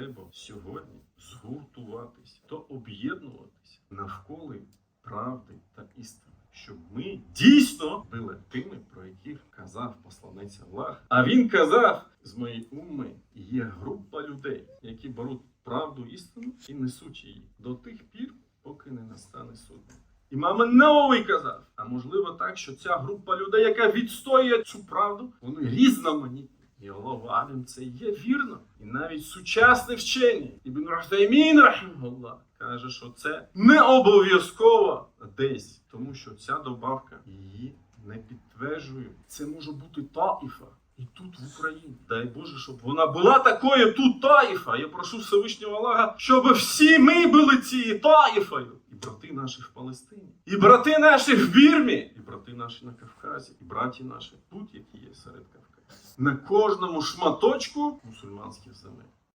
треба сьогодні згуртуватись, то об'єднуватись навколо правди та істини, щоб ми дійсно були тими, про яких казав посланець Аллах. А він казав, з моєї умми є група людей, які беруть правду, істину і несуть її до тих пір, поки не настане суд. Імам Нававі казав, а можливо так, що ця група людей, яка відстоює цю правду, вони різноманітні. І Аллаху алям, це є вірно. І навіть сучасне вчення, Ібн Утаймін, рахімахуллах, каже, що це не обов'язково десь, тому що ця добавка її не підтверджує. Це може бути таїфа. І тут в Україні. Дай Боже, щоб вона була такою тут таїфа. Я прошу Всевишнього Аллаха, щоб всі ми були цією таїфою. І брати наші в Палестині, і брати наші в Бірмі, і брати наші на Кавказі, і браті наші тут, які є серед Кавказу. На кожному шматочку мусульманських земель.